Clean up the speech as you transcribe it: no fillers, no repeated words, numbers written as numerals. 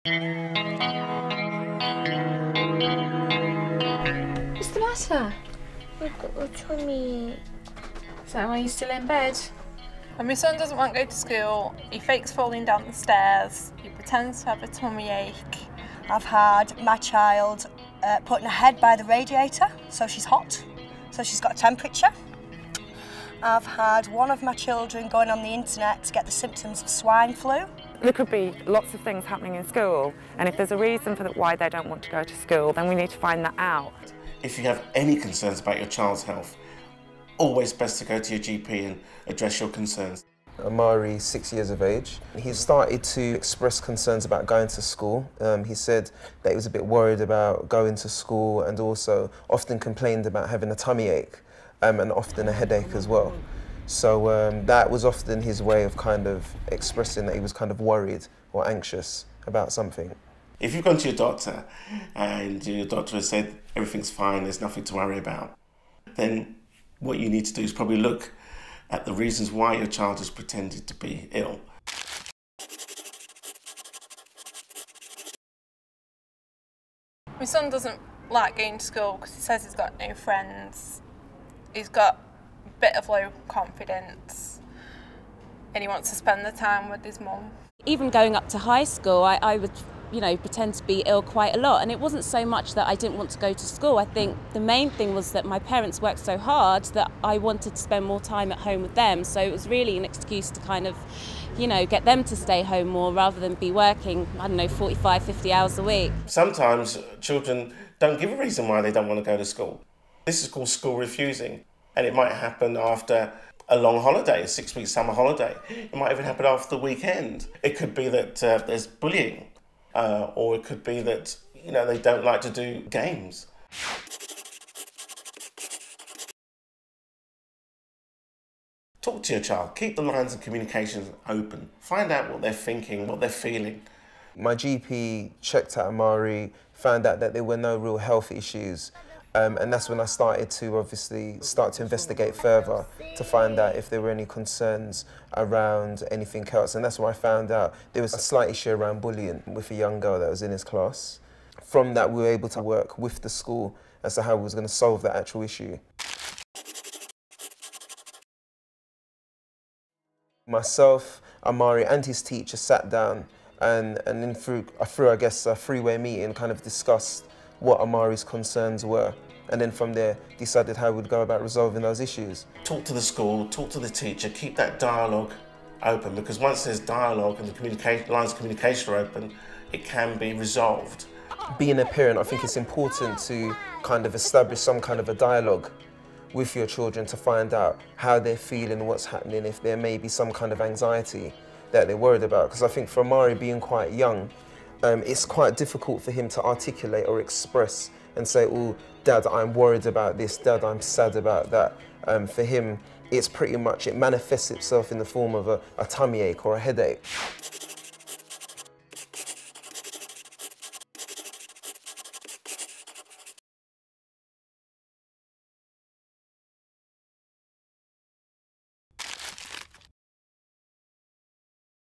What's the matter? I've got a tummy ache. Is that why you're still in bed? When my son doesn't want to go to school, he fakes falling down the stairs, he pretends to have a tummy ache. I've had my child putting her head by the radiator, so she's hot, so she's got a temperature. I've had one of my children going on the internet to get the symptoms of swine flu. There could be lots of things happening in school, and if there's a reason for why they don't want to go to school, then we need to find that out. If you have any concerns about your child's health, always best to go to your GP and address your concerns. Amari, 6 years of age. He started to express concerns about going to school. He said that he was a bit worried about going to school and also often complained about having a tummy ache and often a headache as well. So that was often his way of kind of expressing that he was kind of worried or anxious about something. If you've gone to your doctor and your doctor has said everything's fine, there's nothing to worry about, then what you need to do is probably look at the reasons why your child has pretended to be ill. My son doesn't like going to school because he says he's got no friends. He's got a bit of low confidence and he wants to spend the time with his mum. Even going up to high school, I would, pretend to be ill quite a lot, and it wasn't so much that I didn't want to go to school. I think the main thing was that my parents worked so hard that I wanted to spend more time at home with them, so it was really an excuse to kind of, get them to stay home more rather than be working, 45, 50 hours a week. Sometimes children don't give a reason why they don't want to go to school. This is called school refusing, and it might happen after a long holiday, a 6-week summer holiday. It might even happen after the weekend. It could be that there's bullying, or it could be that they don't like to do games. Talk to your child. Keep the lines of communication open. Find out what they're thinking, what they're feeling. My GP checked out Amari, found out that there were no real health issues. And that's when I started to obviously investigate further to find out if there were any concerns around anything else. And that's where I found out there was a slight issue around bullying with a young girl that was in his class. From that, we were able to work with the school as to how we was going to solve that actual issue. Myself, Amari and his teacher sat down and then through I guess, a three-way meeting kind of discussed what Amari's concerns were, and then from there decided how we'd go about resolving those issues. Talk to the school, talk to the teacher, keep that dialogue open, because once there's dialogue and the lines of communication are open, it can be resolved. Being a parent, I think it's important to kind of establish some kind of a dialogue with your children to find out how they're feeling, what's happening, if there may be some kind of anxiety that they're worried about. Because I think for Amari being quite young, it's quite difficult for him to articulate or express and say, oh, Dad, I'm worried about this, Dad, I'm sad about that. For him, it's pretty much, it manifests itself in the form of a tummy ache or a headache.